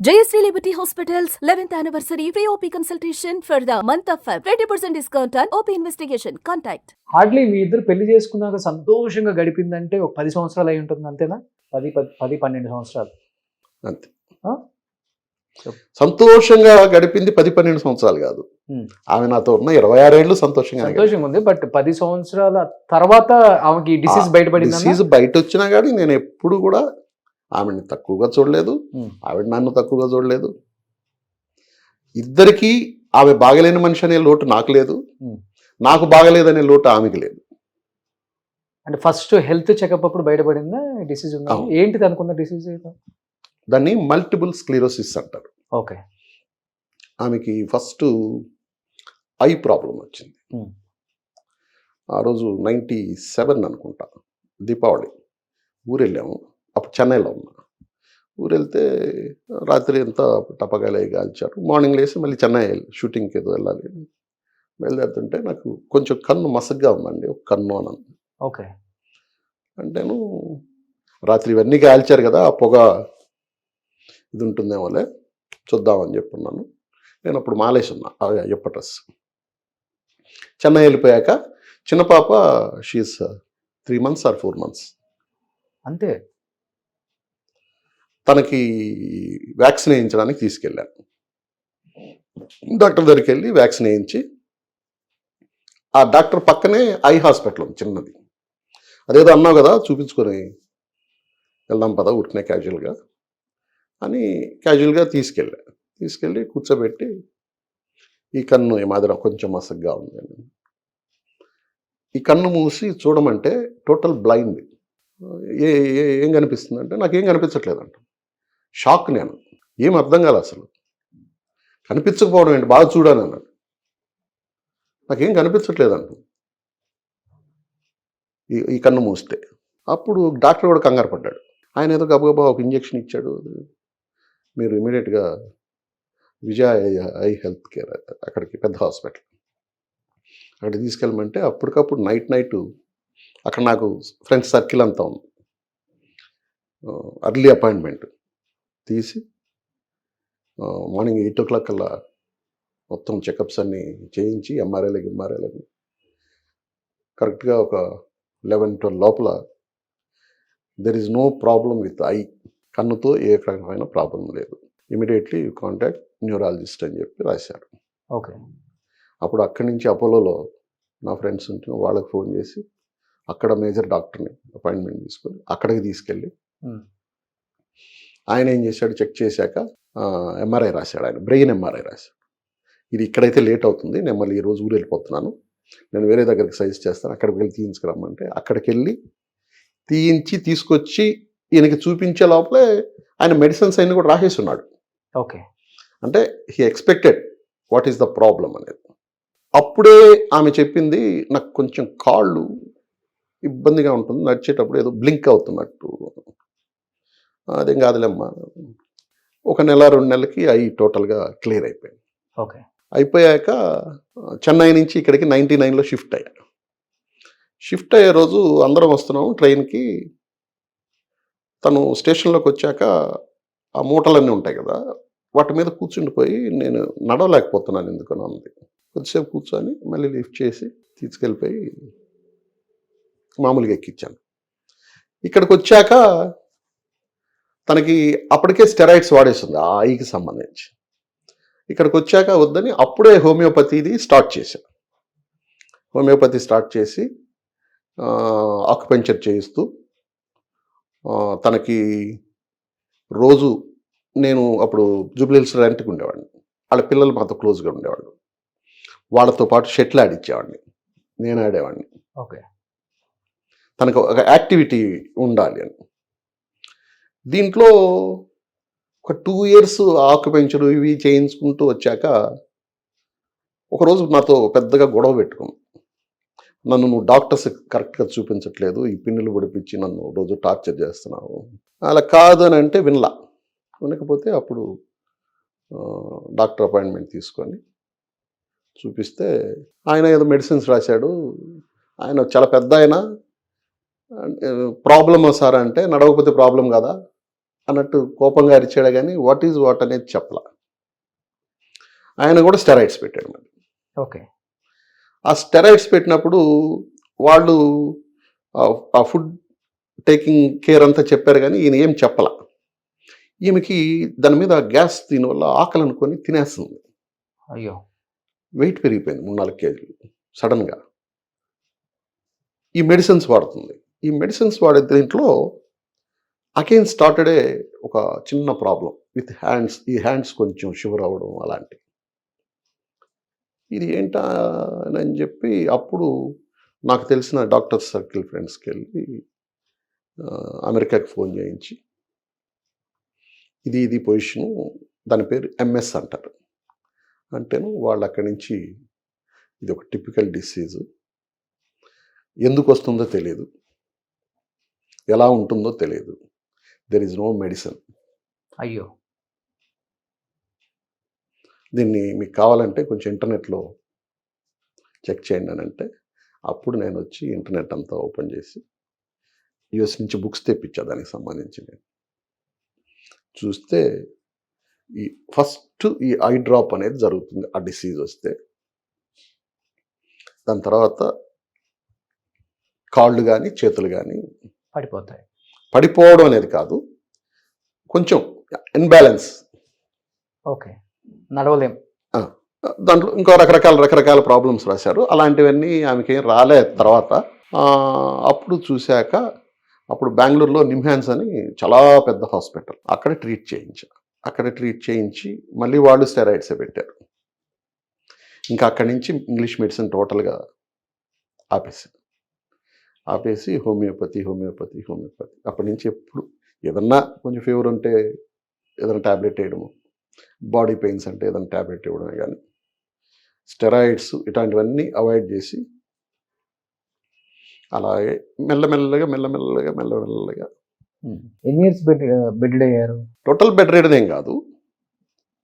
JSC Liberty Hospital's 11th anniversary free OP consultation for the month of Feb. 20% discount on OP investigation. Contact. Hardly మీ ఇద్దరు పెళ్లి చేసుకున్నాక సంతోషంగా గడిపిందంటే ఒక 10 సంవత్సరాలు అయి ఉంటుంది అంతేనా? 12 సంవత్సరాలు అంతే. సంతోషంగా గడిపింది 10-12 సంవత్సరాలు కాదు. ఆమె నాతో ఉన్న 26 ఏళ్ళు సంతోషంగా ఉంది. బట్ 10 సంవత్సరాల తర్వాత ఆమెకి డిసీజ్ బయటపడింది. డిసీజ్ బయట వచ్చినా కానీ నేను ఎప్పుడు కూడా ఆమెని తక్కువగా చూడలేదు, ఆవిడ నన్ను తక్కువగా చూడలేదు. ఇద్దరికీ ఆమె బాగలేని మనిషి అనే లోటు నాకు లేదు, నాకు బాగలేదనే లోటు ఆమెకి లేదు. అంటే ఫస్ట్ హెల్త్ చెకప్ అప్పుడు బయటపడిందా డిసీజ్ ఉందా? ఏంటిది అనుకున్న డిసీజ్? దాన్ని మల్టిపుల్ స్క్లిరోసిస్ అంటారు. ఓకే. ఆమెకి ఫస్ట్ ఐ ప్రాబ్లం వచ్చింది. ఆ రోజు 97 అనుకుంటా, దీపావళి ఊరెళ్ళాము. అప్పుడు చెన్నైలో ఉన్నా. ఊరెళ్తే రాత్రి ఎంత టపకాయలు కాల్చారు. మార్నింగ్ లేసి మళ్ళీ చెన్నై షూటింగ్కి ఏదో వెళ్ళాలి. బయలుదేరుతుంటే నాకు కొంచెం కన్ను మసగ్గా ఉందండి, ఒక కన్ను అన్నాను. ఓకే. అంటేను రాత్రి ఇవన్నీ కాల్చారు కదా, ఆ పొగ ఇది ఉంటుందేమోలే చూద్దామని చెప్పున్నాను. నేను అప్పుడు మాలేసి ఉన్నా ఎప్పటస్. చెన్నై వెళ్ళిపోయాక చిన్న పాప షీఈస్ 3 months or 4 months అంతే. తనకి వ్యాక్సిన్ వేయించడానికి తీసుకెళ్ళాను. డాక్టర్ దగ్గరికి వెళ్ళి వ్యాక్సిన్ వేయించి, ఆ డాక్టర్ పక్కనే ఐ హాస్పిటల్ ఉంది చిన్నది. అదేదో అన్నావు కదా చూపించుకొని వెళ్దాం పదా ఉరికినే క్యాజువల్గా అని క్యాజువల్గా తీసుకెళ్ళి కూర్చోబెట్టి, ఈ కన్ను ఏమాదిరా కొంచెం మసగ్గా ఉంది, ఈ కన్ను మూసి చూడమంటే టోటల్ బ్లైండ్. ఏం కనిపిస్తుంది అంటే నాకేం కనిపించట్లేదంట. షాక్. నేను ఏం అర్థం కాలే అసలు. కనిపించకపోవడం ఏంటి, బాగా చూడాను అన్నాడు. నాకేం కనిపించట్లేదంట ఈ కన్ను మూస్తే. అప్పుడు డాక్టర్ కూడా కంగారు పడ్డాడు. ఆయన ఏదో గబగబా ఒక ఇంజెక్షన్ ఇచ్చాడు. మీరు ఇమీడియట్గా విజయ ఐ హెల్త్ కేర్ అక్కడికి పెద్ద హాస్పిటల్ అక్కడికి తీసుకెళ్ళమంటే అప్పటికప్పుడు నైట్ అక్కడ నాకు ఫ్రెండ్స్ సర్కిల్ అంతా ఉంది. అర్లీ అపాయింట్మెంట్ తీసి మార్నింగ్ 8 o'clock కల్లా మొత్తం చెకప్స్ అన్నీ చేయించి ఎంఆర్ఐలకి కరెక్ట్గా ఒక 11-12 లోపల there is no problem with eye, కన్నుతో ఏ రకమైన ప్రాబ్లం లేదు, ఇమీడియట్లీ కాంటాక్ట్ న్యూరాలజిస్ట్ అని చెప్పి రాశారు. ఓకే. అప్పుడు అక్కడి నుంచి అపోలోలో నా ఫ్రెండ్స్ ఉంటే వాళ్ళకి ఫోన్ చేసి అక్కడ మేజర్ డాక్టర్ని అపాయింట్మెంట్ తీసుకొని అక్కడికి తీసుకెళ్ళి ఆయన ఏం చేశాడు, చెక్ చేశాక ఎంఆర్ఐ రాశాడు. ఆయన బ్రెయిన్ ఎంఆర్ఐ రాశాడు. ఇది ఇక్కడైతే లేట్ అవుతుంది, నేను మళ్ళీ ఈరోజు ఊరు వెళ్ళిపోతున్నాను, నేను వేరే దగ్గరికి సజెస్ట్ చేస్తాను, అక్కడికి వెళ్ళి తీయించుకురమ్మంటే అక్కడికి వెళ్ళి తీసుకొచ్చి ఈయనకి చూపించే లోపలే ఆయన మెడిసిన్స్ అన్ని కూడా రాసేసి ఉన్నాడు. ఓకే. అంటే he expected what is the problem అనేది. అప్పుడే ఆమె చెప్పింది, నాకు కొంచెం కాళ్ళు ఇబ్బందిగా ఉంటుంది, నడిచేటప్పుడు ఏదో బ్లింక్ అవుతున్నట్టు. అదేం కాదులేమ్మా, 1 నెల 2 నెలలకి అవి టోటల్గా క్లియర్ అయిపోయింది. ఓకే. అయిపోయాక చెన్నై నుంచి ఇక్కడికి 99లో షిఫ్ట్ అయ్యాను. షిఫ్ట్ అయ్యే రోజు అందరం వస్తున్నాము ట్రైన్కి. తను స్టేషన్లోకి వచ్చాక ఆ మూటలన్నీ ఉంటాయి కదా, వాటి మీద కూర్చుండిపోయి నేను నడవలేకపోతున్నాను ఎందుకని అంది. కొద్దిసేపు కూర్చొని మళ్ళీ లిఫ్ట్ చేసి తీసుకెళ్ళిపోయి మామూలుగా ఎక్కించాను. ఇక్కడికి వచ్చాక తనకి అప్పటికే స్టెరాయిడ్స్ వాడేస్తుంది ఆ ఐకి సంబంధించి. ఇక్కడికి వచ్చాక వద్దని అప్పుడే హోమియోపతిది స్టార్ట్ చేశాను. హోమియోపతి స్టార్ట్ చేసి ఆక్యుపెంచర్ చేయిస్తూ తనకి రోజు నేను అప్పుడు జూబ్లీహిల్స్ రెంట్కి ఉండేవాడిని, వాళ్ళ పిల్లలు మాతో క్లోజ్గా ఉండేవాళ్ళు, వాళ్ళతో పాటు షటిల్ ఆడిచ్చేవాడిని, నేను ఆడేవాడిని. ఓకే. తనకు ఒక యాక్టివిటీ ఉండాలి అని. దీంట్లో ఒక 2 years ఆక్యుపెంచర్ ఇవి చేయించుకుంటూ వచ్చాక ఒకరోజు నాతో పెద్దగా గొడవ పెట్టుకున్నాను. నన్ను నువ్వు డాక్టర్స్ కరెక్ట్గా చూపించట్లేదు, ఈ పిన్నులు పొడిపించి నన్ను రోజు టార్చర్ చేస్తున్నావు. అలా కాదు అని అంటే వినకపోతే అప్పుడు డాక్టర్ అపాయింట్మెంట్ తీసుకొని చూపిస్తే ఆయన ఏదో మెడిసిన్స్ రాశాడు. ఆయన చాలా పెద్ద ఆయన, ప్రాబ్లమ్ సార్ అంటే నడవకపోతే ప్రాబ్లం కదా, అన్నట్టు కోపంగా అరిచాడు కానీ వాట్ ఈజ్ వాట్ అనేది చెప్పలా. ఆయన కూడా స్టెరాయిడ్స్ పెట్టాడు మరి. ఓకే. ఆ స్టెరాయిడ్స్ పెట్టినప్పుడు వాళ్ళు ఆ ఫుడ్ టేకింగ్ కేర్ అంతా చెప్పారు కానీ ఈయన ఏం చెప్పలా. ఈమెకి దాని మీద గ్యాస్ దీనివల్ల ఆకలి అనుకొని తినేస్తుంది. అయ్యో. వెయిట్ పెరిగిపోయింది 3-4 కేజీలు సడన్గా. ఈ మెడిసిన్స్ వాడుతుంది. ఈ మెడిసిన్స్ వాడే దీంట్లో అగైన్ స్టార్టెడ్ ఒక చిన్న ప్రాబ్లం విత్ హ్యాండ్స్. ఈ హ్యాండ్స్ కొంచెం షివర్ అవ్వడం అలాంటివి. ఇది ఏంటా అని చెప్పి అప్పుడు నాకు తెలిసిన డాక్టర్ సర్కిల్ ఫ్రెండ్స్కి వెళ్ళి అమెరికాకి ఫోన్ చేయించి ఇది పొజిషను, దాని పేరు ఎంఎస్ అంటారు. అంటేను వాళ్ళు అక్కడి నుంచి ఇది ఒక టిపికల్ డిసీజు, ఎందుకు వస్తుందో తెలియదు, ఎలా ఉంటుందో తెలియదు, దెర్ ఈజ్ నో మెడిసిన్. అయ్యో. దీన్ని మీకు కావాలంటే కొంచెం ఇంటర్నెట్లో చెక్ చేయండి అని అంటే అప్పుడు నేను వచ్చి ఇంటర్నెట్ అంతా ఓపెన్ చేసి యూఎస్ నుంచి బుక్స్ తెప్పించా దానికి సంబంధించి. నేను చూస్తే ఈ ఫస్ట్ ఈ ఐ డ్రాప్ అనేది జరుగుతుంది ఆ డిసీజ్ వస్తే. దాని తర్వాత కాళ్ళు కానీ చేతులు కానీ పడిపోతాయి. పడిపోవడం అనేది కాదు, కొంచెం ఇన్బ్యాలెన్స్. ఓకే. నడవలేం. దాంట్లో ఇంకో రకరకాల ప్రాబ్లమ్స్ రాశారు. అలాంటివన్నీ ఆమెకి ఏం రాలే. తర్వాత అప్పుడు చూశాక అప్పుడు బెంగళూరులో నిమ్హాన్స్ అని చాలా పెద్ద హాస్పిటల్, అక్కడ ట్రీట్ చేయించి మళ్ళీ వాళ్ళు స్టెరాయిడ్సే పెట్టారు. ఇంకా అక్కడి నుంచి ఇంగ్లీష్ మెడిసిన్ టోటల్గా ఆపేసి హోమియోపతి. అప్పటి నుంచి ఎప్పుడు ఏదన్నా కొంచెం ఫీవర్ ఉంటే ఏదైనా ట్యాబ్లెట్ వేయడము, బాడీ పెయిన్స్ అంటే ఏదైనా ట్యాబ్లెట్ ఇవ్వడమే కానీ స్టెరాయిడ్స్ ఇట్లాంటివన్నీ అవాయిడ్ చేసి అలాగే మెల్లమెల్లగా ఎన్ని ఇయర్స్ బెడ్ అయ్యారు? టోటల్ బెడ్ రెడీ ఏం కాదు,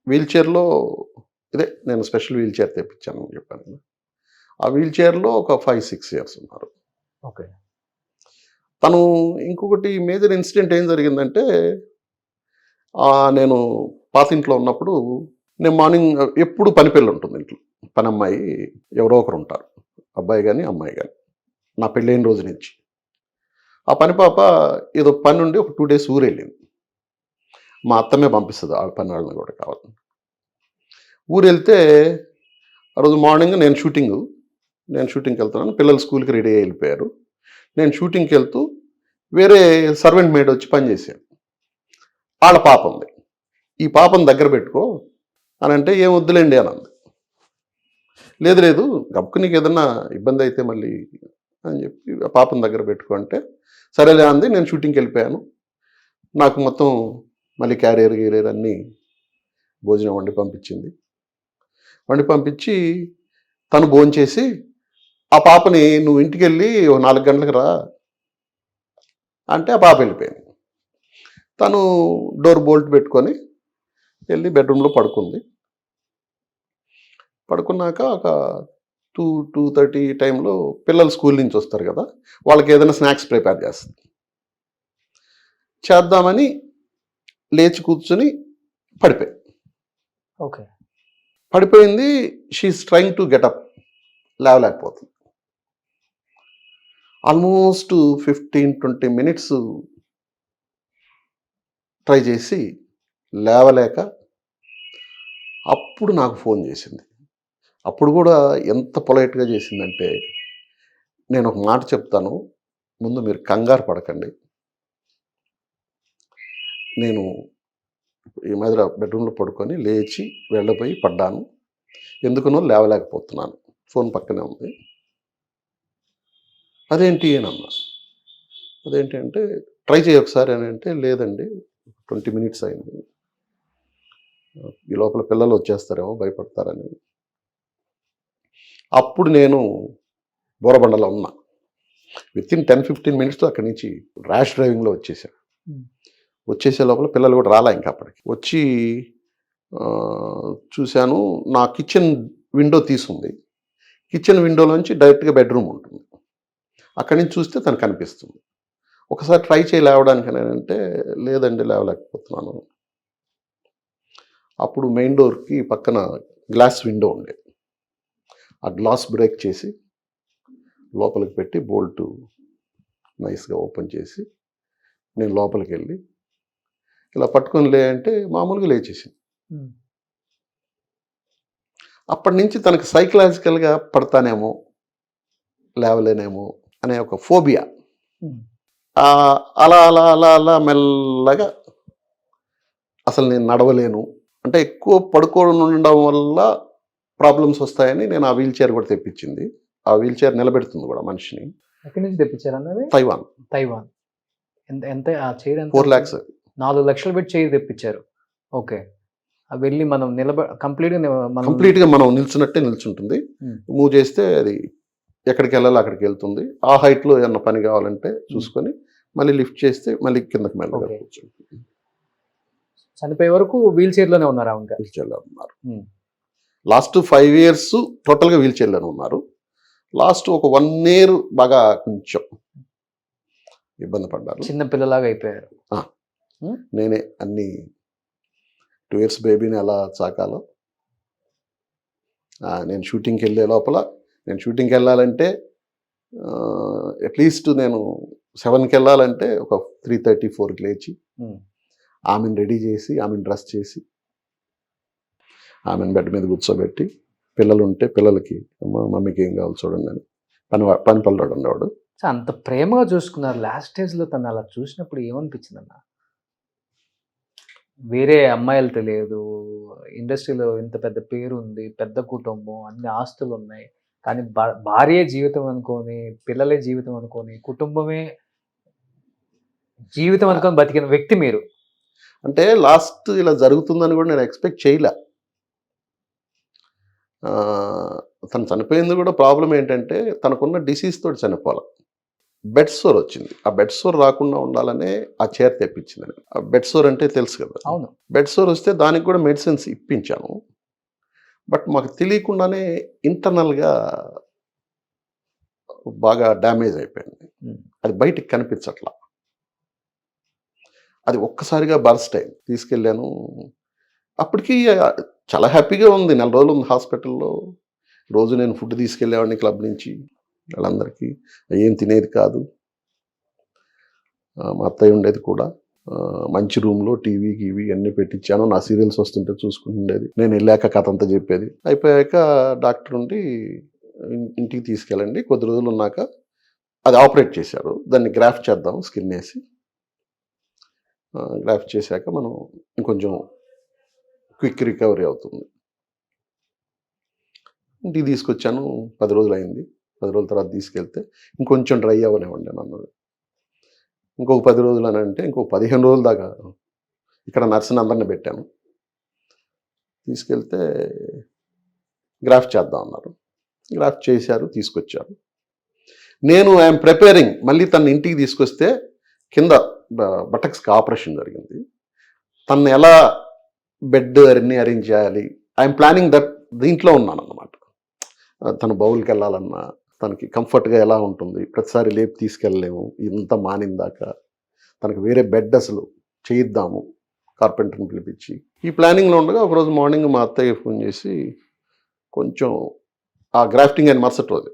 వీల్ చైర్లో. ఇదే నేను స్పెషల్ వీల్ చైర్ తెప్పించాను అని చెప్పాను కదా, ఆ వీల్ చైర్లో ఒక 5-6 ఇయర్స్ ఉన్నారు. ఓకే. తను ఇంకొకటి మేజర్ ఇన్సిడెంట్ ఏం జరిగిందంటే, నేను పాత ఇంట్లో ఉన్నప్పుడు నేను మార్నింగ్ ఎప్పుడు పని పిల్ల ఉంటుంది ఇంట్లో, పని అమ్మాయి ఎవరో ఒకరు ఉంటారు, అబ్బాయి కానీ అమ్మాయి కానీ. నా పెళ్ళైన రోజు నుంచి ఆ పని పాప ఏదో పని నుండి ఒక 2 days ఊరు వెళ్ళింది. మా అత్తమే పంపిస్తుంది ఆ పని వాళ్ళని కూడా కావాలి. ఊరు వెళ్తే ఆ రోజు మార్నింగ్ నేను షూటింగ్కి వెళ్తున్నాను, పిల్లలు స్కూల్కి రెడీ అయ్యి వెళ్ళిపోయారు. నేను షూటింగ్కి వెళ్తూ వేరే సర్వెంట్ మేడ్ వచ్చి పనిచేశాను. వాళ్ళ పాప ఉంది, ఈ పాపను దగ్గర పెట్టుకో అని అంటే ఏం వద్దులేండి అని అంది. లేదు గప్పు నీకు ఏదన్నా ఇబ్బంది అయితే మళ్ళీ అని చెప్పి ఆ పాపను దగ్గర పెట్టుకో అంటే సరేలే అంది. నేను షూటింగ్కి వెళ్ళిపోయాను. నాకు మొత్తం మళ్ళీ క్యారియర్ అన్నీ భోజనం వండి పంపించి తను భోంచేసి ఆ పాపని నువ్వు ఇంటికి వెళ్ళి 4 గంటలకు రా అంటే ఆ పాప వెళ్ళిపోయింది. తను డోర్ బోల్ట్ పెట్టుకొని వెళ్ళి బెడ్రూమ్లో పడుకున్నాక ఒక 2-2:30 టైంలో పిల్లలు స్కూల్ నుంచి వస్తారు కదా, వాళ్ళకి ఏదైనా స్నాక్స్ ప్రిపేర్ చేద్దామని లేచి కూర్చుని ఓకే. పడిపోయింది. షీఈస్ ట్రైంగ్ టు గెటప్, లేవలేకపోతుంది. ఆల్మోస్ట్ 15-20 minutes ట్రై చేసి లేవలేక అప్పుడు నాకు ఫోన్ చేసింది. అప్పుడు కూడా ఎంత పొలైట్గా చేసిందంటే, నేను ఒక మాట చెప్తాను, ముందు మీరు కంగారు పడకండి, నేను ఈ మధ్య బెడ్రూమ్లో పడుకొని లేచి వెళ్ళబోయి పడ్డాను, ఎందుకునో లేవలేకపోతున్నాను, ఫోన్ పక్కనే ఉంది. అదేంటి అన్నా. అదేంటి అంటే ట్రై చేయి ఒకసారి అని అంటే, లేదండి 20 minutes అయింది, ఈ లోపల పిల్లలు వచ్చేస్తారేమో భయపడతారని. అప్పుడు నేను బోరబండలో ఉన్నా. వితిన్ 10-15 minutes అక్కడి నుంచి ర్యాష్ డ్రైవింగ్లో వచ్చేసే లోపల పిల్లలు కూడా రాలా. ఇంకా అప్పటికి వచ్చి చూశాను, నా కిచెన్ విండో తీసుంది. కిచెన్ విండోలోంచి డైరెక్ట్గా బెడ్రూమ్ ఉంటుంది. అక్కడి నుంచి చూస్తే తను కనిపిస్తుంది. ఒకసారి ట్రై చేయి లేవడానికి అంటే లేదండి లేవలేకపోతున్నాను. అప్పుడు మెయిన్ డోర్కి పక్కన గ్లాస్ విండో ఉండేది. ఆ గ్లాస్ బ్రేక్ చేసి లోపలికి పెట్టి బోల్ట్ నైస్గా ఓపెన్ చేసి నేను లోపలికి వెళ్ళి ఇలా పట్టుకొని లే అంటే మామూలుగా లేచేసింది. అప్పటి నుంచి తనకు సైకలాజికల్గా పడతానేమో లేవలేనేమో అనే ఒక ఫోబియా. అలా అలా అలా అలా మెల్లగా అసలు నేను నడవలేను అంటే ఎక్కువ పడుకోవడం ఉండడం వల్ల ప్రాబ్లమ్స్ వస్తాయని నేను ఆ వీల్ చైర్ కూడా తెప్పించింది. ఆ వీల్ చైర్ నిలబెడుతుంది కూడా మనిషిని. ఎక్కడి నుంచి తెప్పించారు అన్నది? తైవాన్. ఎంత ఎంత ఆ చైర్ ఎంత? 4 lakhs. 4 లక్షలు పెట్టి చైర్ తెప్పించారు. ఓకే. వెళ్ళి మనం కంప్లీట్గా మనం నిల్చున్నట్టే నిల్చుంటుంది. మూవ్ చేస్తే అది ఎక్కడికి వెళ్ళాలో అక్కడికి వెళ్తుంది. ఆ హైట్లో ఏమన్నా పని కావాలంటే చూసుకొని మళ్ళీ లిఫ్ట్ చేస్తే మళ్ళీ కిందకి మెల్లగా కూర్చుంటుంది. చనిపోయే వరకు వీల్ చైర్లోనే ఉన్నారా? ఇంకా వీల్ చైర్లో ఉన్నారు. లాస్ట్ 5 years టోటల్గా వీల్ చైర్లోనే ఉన్నారు. లాస్ట్ ఒక 1 year బాగా కొంచెం ఇబ్బంది పడ్డారు. చిన్న పిల్లలాగా అయిపోయారు. నేనే అన్ని 2 years బేబీని ఎలా చాకాలో నేను షూటింగ్కి వెళ్ళే లోపల నేను షూటింగ్కి వెళ్ళాలంటే అట్లీస్ట్ నేను 7కి వెళ్ళాలంటే ఒక 3:30, 4కి లేచి ఆమెను రెడీ చేసి ఆమెను డ్రెస్ చేసి ఆమెను బెడ్ మీద కూర్చోబెట్టి పిల్లలు ఉంటే పిల్లలకి మమ్మీకి ఏం కావాలి చూడండి అని పని పల్లెడు ఉండేవాడు. అంత ప్రేమగా చూసుకున్నారు. లాస్ట్ స్టేజ్లో తను అలా చూసినప్పుడు ఏమనిపించింది అన్న? వేరే అమ్మాయిలు తెలియదు, ఇండస్ట్రీలో ఇంత పెద్ద పేరు ఉంది, పెద్ద కుటుంబం, అన్ని ఆస్తులు ఉన్నాయి, కానీ భార్యే జీవితం అనుకొని, పిల్లలే జీవితం అనుకొని, కుటుంబమే జీవితం అనుకొని బతికిన వ్యక్తి మీరు. అంటే లాస్ట్ ఇలా జరుగుతుందని కూడా నేను ఎక్స్పెక్ట్ చేయలే. తను చనిపోయింది కూడా ప్రాబ్లం ఏంటంటే తనకున్న డిసీజ్ తోటి చనిపోవాలి. బెడ్ సోర్ వచ్చింది. ఆ బెడ్ సోర్ రాకుండా ఉండాలనే ఆ చైర్ తెప్పించింది. ఆ బెడ్ సోర్ అంటే తెలుసు కదా. అవును. బెడ్ సోర్ వస్తే దానికి కూడా మెడిసిన్స్ ఇప్పించాను. బట్ మాకు తెలియకుండానే ఇంటర్నల్గా బాగా డ్యామేజ్ అయిపోయింది. అది బయటికి కనిపించట్లా. అది ఒక్కసారిగా బర్స్ట్ అయింది. తీసుకెళ్ళాను. అప్పటికి చాలా హ్యాపీగా ఉంది. 4 రోజులు ఉంది హాస్పిటల్లో. రోజు నేను ఫుడ్ తీసుకెళ్ళేవాడిని క్లబ్ నుంచి వాళ్ళందరికీ. ఏం తినేది కాదు. మా అత్తయ్య ఉండేది కూడా. మంచి రూమ్లో టీవీ గీవీ అన్నీ పెట్టించాను. నా సీరియల్స్ వస్తుంటే చూసుకుంటుండేది. నేను వెళ్ళాక కథ అంతా చెప్పేది. అయిపోయాక డాక్టర్ ఉండి ఇంటికి తీసుకెళ్ళండి, కొద్ది రోజులు ఉన్నాక అది ఆపరేట్ చేశారు. దాన్ని గ్రాఫ్ట్ చేద్దాం స్కిన్ వేసి. గ్రాఫ్ట్ చేశాక మనం ఇంకొంచెం క్విక్ రికవరీ అవుతుంది. ఇంటికి తీసుకొచ్చాను. 10 రోజులు అయింది. 10 రోజుల తర్వాత తీసుకెళ్తే ఇంకొంచెం డ్రై అవ్వనివ్వండి అన్నారు. ఇంకొక 10 రోజులు అని అంటే ఇంకొక 15 రోజుల దాకా ఇక్కడ నర్సుని అందరిని పెట్టాను. తీసుకెళ్తే గ్రాఫ్ట్ చేద్దాం అన్నారు. గ్రాఫ్ట్ చేశారు, తీసుకొచ్చారు. నేను ఐఎమ్ ప్రిపేరింగ్ మళ్ళీ తన ఇంటికి తీసుకొస్తే కింద బటక్స్కి ఆపరేషన్ జరిగింది. తను ఎలా బెడ్ అన్ని అరేంజ్ చేయాలి, ఐఎమ్ ప్లానింగ్ దట్. దీంట్లో ఉన్నాను అన్నమాట. తను బౌల్కి వెళ్ళాలన్నా తనకి కంఫర్ట్గా ఎలా ఉంటుంది, ప్రతిసారి లేపి తీసుకెళ్ళలేము, ఇంత మానిందాకా తనకి వేరే బెడ్ అసలు చేయిద్దాము కార్పెంటర్ని పిలిపించి. ఈ ప్లానింగ్లో ఉండగా ఒకరోజు మార్నింగ్ మా అత్తయ్య ఫోన్ చేసి కొంచెం ఆ గ్రాఫ్టింగ్ అని మరుసటి రోజు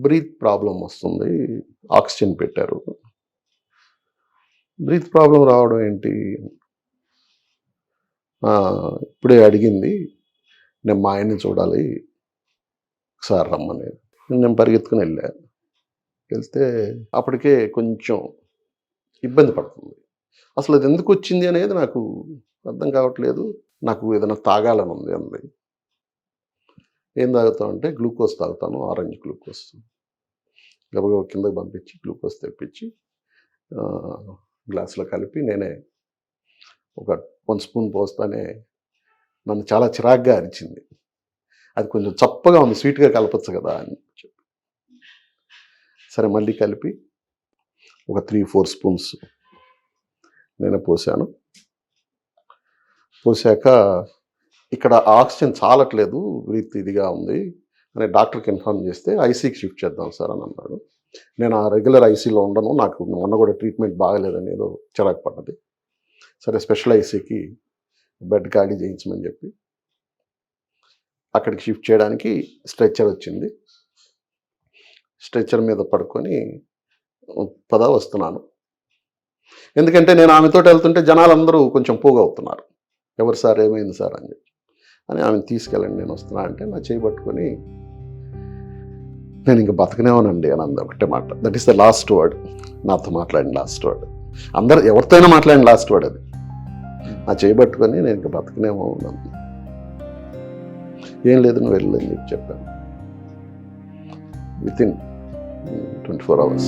బ్రీత్ ప్రాబ్లం వస్తుంది, ఆక్సిజన్ పెట్టారు. బ్రీత్ ప్రాబ్లం రావడం ఏంటి, ఇప్పుడే అడిగింది, నేను మా ఆయన్ని చూడాలి ఒకసారి రమ్మని. నేను పరిగెత్తుకుని వెళ్తే అప్పటికే కొంచెం ఇబ్బంది పడుతుంది. అసలు అది ఎందుకు వచ్చింది అనేది నాకు అర్థం కావట్లేదు. నాకు ఏదైనా తాగాలని ఉంది అంది. ఏం తాగుతావు అంటే గ్లూకోజ్ తాగుతాను, ఆరెంజ్ గ్లూకోజ్. గబగబ కిందకి పంపించి గ్లూకోజ్ తెప్పించి గ్లాసులో కలిపి నేనే ఒక 1 స్పూన్ పోస్తానే నన్ను చాలా చిరాగ్గా అరిచింది. అది కొంచెం చప్పగా ఉంది, స్వీట్గా కలపచ్చు కదా అని చెప్పి సరే మళ్ళీ కలిపి ఒక 3-4 స్పూన్స్ నేనే పోసాను. పోసాక ఇక్కడ ఆక్సిజన్ చాలట్లేదు, బ్రీత్ ఇదిగా ఉంది అని డాక్టర్కి ఇన్ఫార్మ్ చేస్తే ఐసీకి షిఫ్ట్ చేద్దాం సార్ అని అన్నాడు. నేను ఆ రెగ్యులర్ ఐసీలో ఉండను, నాకు మొన్న కూడా ట్రీట్మెంట్ బాగలేదని ఏదో చిరాకు పడ్డది. సరే స్పెషల్ ఐసీకి బెడ్ ఖాళీ చేయించమని చెప్పి అక్కడికి షిఫ్ట్ చేయడానికి స్ట్రెచ్చర్ వచ్చింది. స్ట్రెచ్చర్ మీద పడుకొని వస్తున్నాను. ఎందుకంటే నేను ఆమెతో వెళ్తుంటే జనాలందరూ కొంచెం పోగవుతున్నారు, ఎవరు సార్ ఏమైంది సార్ అని చెప్పి. అని ఆమెను తీసుకెళ్ళండి నేను వస్తున్నా అంటే నా చేయి పట్టుకొని నేను ఇంకా బతకనేమోనండి అని అంది ఒకటే మాట. That is the last word, నాతో మాట్లాడిన లాస్ట్ వర్డ్. అందరు ఎవరితోనైనా మాట్లాడిన లాస్ట్ వర్డ్ అది. నా చేయి పట్టుకొని నేను ఇంకా బతకనేమో అంది. ఏం లేదు నువ్వు వెళ్ళని చెప్పి చెప్పాను. Within 24 hours.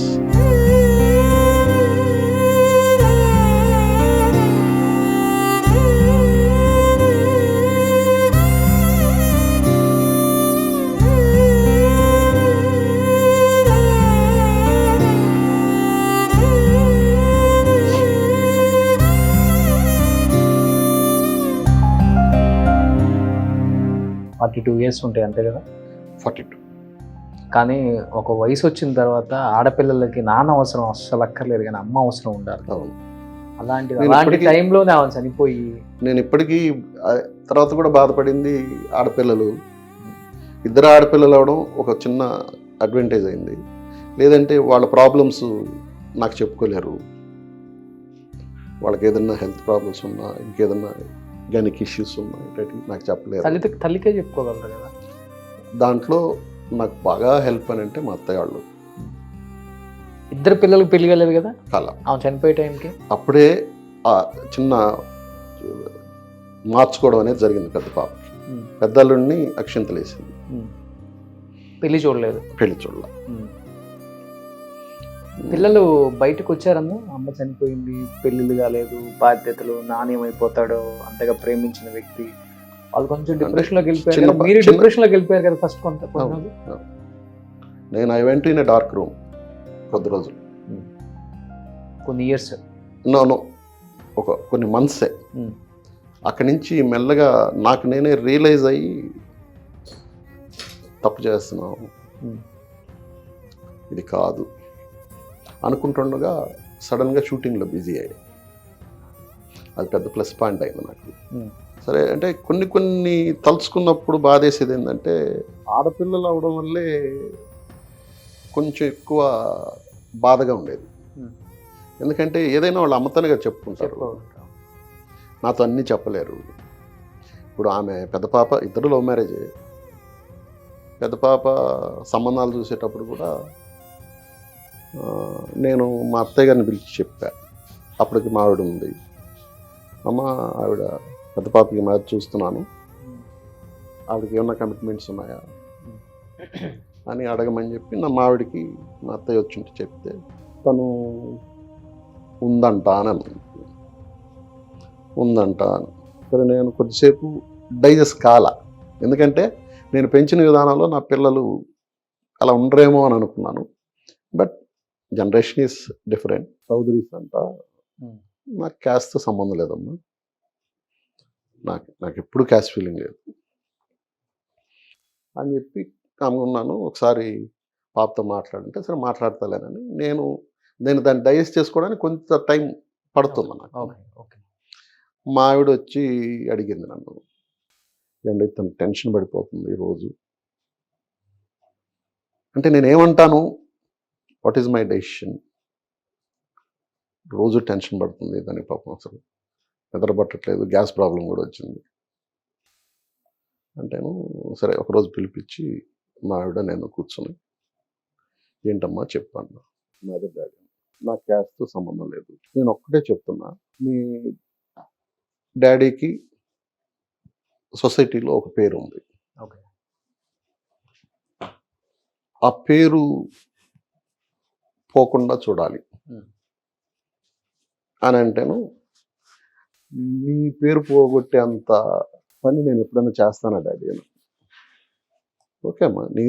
ఫార్టీ 2 years ఉంటాయి అంతే కదా. 42. కానీ ఒక వయసు వచ్చిన తర్వాత ఆడపిల్లలకి నాన్న అవసరం అస్సలు అక్కర్లేదు, కానీ అమ్మ అవసరం ఉండాలి. అవును. అలాంటి నేను టైంలోనే ఆమె చనిపోయి నేను ఇప్పటికీ తర్వాత కూడా బాధపడింది. ఆడపిల్లలు, ఇద్దరు ఆడపిల్లలు అవడం ఒక చిన్న అడ్వాంటేజ్ అయింది. లేదంటే వాళ్ళ ప్రాబ్లమ్స్ నాకు చెప్పుకోలేరు. వాళ్ళకి ఏదైనా హెల్త్ ప్రాబ్లమ్స్ ఉన్నా, ఇంకేదన్నా గైనిక్ ఇష్యూస్ ఉన్నా ఇట్లాంటివి నాకు చెప్పలేరు. తల్లికే చెప్పుకోగలరు కదా. దాంట్లో నాకు బాగా హెల్ప్ అని అంటే మా అత్తయ్య వాళ్ళు. ఇద్దరు పిల్లలకు పెళ్లి కాలేదు కదా అలా ఆమె చనిపోయే టైంకి. అప్పుడే ఆ చిన్న మార్చుకోవడం అనేది జరిగింది పెద్ద పాపకి. పెద్దల్లుడిని అక్షింతలు వేసింది. పెళ్లి చూడలేదు. పెళ్లి చూడాల. పిల్లలు బయటకు వచ్చారన్న అమ్మ చనిపోయింది, పెళ్లిళ్ళు కాలేదు, బాధ్యతలు, నాణ్యమైపోతాడో అంతగా ప్రేమించిన వ్యక్తి, వాళ్ళు కొంచెం డిప్రెషన్ లోకి వెళ్ళిపోయారు. మీరు డిప్రెషన్ లోకి వెళ్ళిపోయారు కదా ఫస్ట్ కొంత. నేను I went in a dark room కొద్ది రోజులు, కొన్ని ఇయర్స్, నో కొన్ని మంత్సే. అక్కడి నుంచి మెల్లగా నాకు నేనే రియలైజ్ అయ్యి తప్పు చేస్తున్నాను, ఇది కాదు అనుకుంటుండగా సడన్గా షూటింగ్లో బిజీ అయ్యాయి. అది పెద్ద ప్లస్ పాయింట్ అయింది నాకు. సరే అంటే కొన్ని తలుచుకున్నప్పుడు బాధేసేది ఏంటంటే ఆడపిల్లలు అవడం వల్లే కొంచెం ఎక్కువ బాధగా ఉండేది. ఎందుకంటే ఏదైనా వాళ్ళు అమ్మతనగా చెప్పుకుంటారు, నాతో అన్నీ చెప్పలేరు. ఇప్పుడు ఆమె పెద్ద పాప, ఇద్దరు లవ్ మ్యారేజే. పెద్ద పాప సంబంధాలు చూసేటప్పుడు కూడా నేను మా అత్తయ్య గారిని పిలిచి చెప్పా. అప్పటికి మా ఆవిడ ఉంది, అమ్మ ఆవిడ పెద్ద పాపకి మ్యారేజ్ చూస్తున్నాను, ఆవిడకి ఏమన్నా కమిట్మెంట్స్ ఉన్నాయా అని అడగమని చెప్పి నా మావిడికి మా అత్తయ్య వచ్చింటే చెప్తే తను ఉందంట అని ఉందంట. సరే నేను కొద్దిసేపు డైజెస్ట్ కాల, ఎందుకంటే నేను పెంచిన విధానంలో నా పిల్లలు అలా ఉండరేమో అని అనుకున్నాను. But generation is different. Chowdharys అంట, నాకు క్యాస్ట్తో సంబంధం లేదమ్మా, నాకు ఎప్పుడు క్యాస్ట్ ఫీలింగ్ లేదు అని చెప్పి కనుగొన్నాను. ఒకసారి పాపతో మాట్లాడంటే సరే మాట్లాడతాలేనని నేను దాన్ని డైజెస్ట్ చేసుకోవడానికి కొంత టైం పడుతుంది నాకు. మా ఆవిడ వచ్చి అడిగింది నన్ను, ఏంటి తను టెన్షన్ పడిపోతుంది రోజు అంటే నేనేమంటాను, వాట్ ఈజ్ మై డెసిషన్? రోజు టెన్షన్ పడుతుంది దాని పాపం, అసలు నిద్ర పట్టట్లేదు, గ్యాస్ ప్రాబ్లం కూడా వచ్చింది అంటేను. సరే ఒకరోజు పిలిపించి మా ఆవిడ నేను కూర్చొని, ఏంటమ్మా చెప్పాను, మదర్ డాడీ నాకు క్యాస్ట్తో సంబంధం లేదు, నేను ఒక్కటే చెప్తున్నా, మీ డాడీకి సొసైటీలో ఒక పేరు ఉంది, ఆ పేరు పోకుండా చూడాలి అని అంటేను, మీ పేరు పోగొట్టే అంత పని నేను ఎప్పుడైనా చేస్తానా డాడీ అని. ఓకే అమ్మా, నీ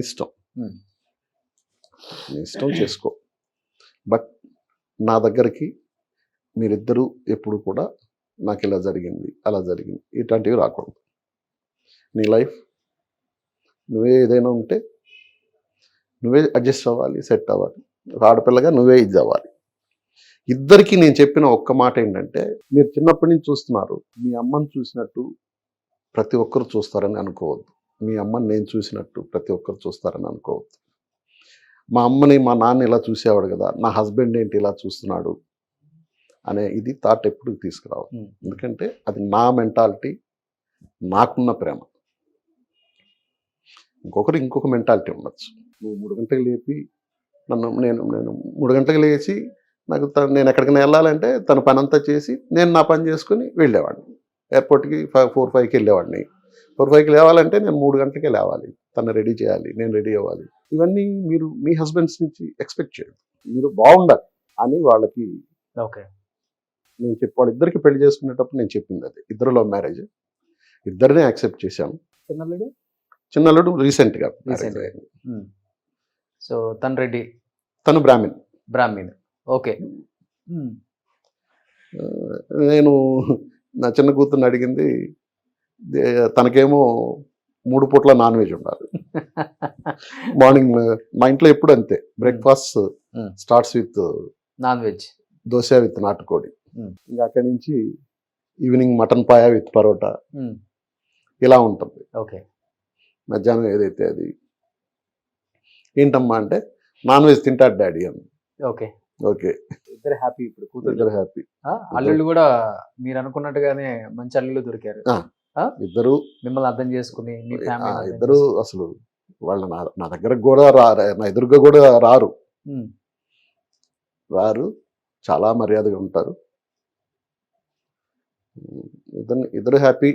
ఇష్టం చేసుకో, బట్ నా దగ్గరికి మీరిద్దరూ ఎప్పుడు కూడా నాకు ఇలా జరిగింది అలా జరిగింది ఇట్లాంటివి రాకూడదు. నీ లైఫ్ నువ్వే ఏదైనా ఉంటే నువ్వే అడ్జస్ట్ అవ్వాలి, సెట్ అవ్వాలి, ఒక ఆడపిల్లగా నువ్వే ఇది అవ్వాలి. ఇద్దరికి నేను చెప్పిన ఒక్క మాట ఏంటంటే, మీరు చిన్నప్పటి నుంచి చూస్తున్నారు, మీ అమ్మని చూసినట్టు ప్రతి ఒక్కరు చూస్తారని అనుకోవద్దు. మీ అమ్మని నేను చూసినట్టు ప్రతి ఒక్కరు చూస్తారని అనుకోవద్దు. మా అమ్మని మా నాన్న ఇలా చూసేవాడు కదా, నా హస్బెండ్ ఏంటి ఇలా చూస్తున్నాడు అనే ఇది థాట్ ఎప్పుడు తీసుకురావాలి. ఎందుకంటే అది నా మెంటాలిటీ, నాకున్న ప్రేమ. ఇంకొక మెంటాలిటీ ఉండొచ్చు. నువ్వు 3 గంటలకు లేపి నేను 3 గంటలకు లేచి నేను ఎక్కడికైనా వెళ్ళాలంటే తన పని అంతా చేసి నేను నా పని చేసుకుని వెళ్ళేవాడిని. ఎయిర్పోర్ట్కి 4-5కి వెళ్ళేవాడిని. 4-5కి లేవాలంటే నేను 3 గంటలకే లేవాలి, తను రెడీ చేయాలి, నేను రెడీ అవ్వాలి. ఇవన్నీ మీరు మీ హస్బెండ్స్ నుంచి ఎక్స్పెక్ట్ చేయదు. మీరు బాగుండాలి అని వాళ్ళకి ఓకే. నేను వాళ్ళిద్దరికి పెళ్లి చేసుకునేటప్పుడు నేను చెప్పింది అది. ఇద్దరు లవ్ మ్యారేజ్, ఇద్దరినే యాక్సెప్ట్ చేశాను. చిన్నల్లుడు రీసెంట్గా అయింది. సో తను రెడ్డి, తను బ్రాహ్మణ్. ఓకే. నేను నా చిన్న కూతుర్ని అడిగింది, తనకేమో 3 పూట్ల నాన్ వెజ్ ఉండాలి. మార్నింగ్ మా ఇంట్లో ఎప్పుడు అంతే, breakfast starts with non veg, dosa with నాటుకోడి, ఇంకా అక్కడి నుంచి evening mutton paya with parotta, ఇలా ఉంటుంది. ఓకే. మధ్యాహ్నం ఏదైతే అది. ఏంటమ్మా అంటే నాన్ వెజ్ తింటాడు డాడీ అని. ఓకే. ఓకే, ఇద్దరు హ్యాపీ. ఇప్పుడు కూతురు ఇద్దరు హ్యాపీ. అల్లుళ్ళు కూడా మీరు అనుకున్నట్టుగానే మంచి అల్లుళ్ళు దొరికారు. ఇద్దరు మిమ్మల్ని అర్థం చేసుకుని మీ ఫ్యామిలీ ఇద్దరు అసలు వాళ్ళు నా దగ్గరకు కూడా నా ఎదురుగా కూడా రారు. చాలా మర్యాదగా ఉంటారు. ఇద్దరు హ్యాపీ.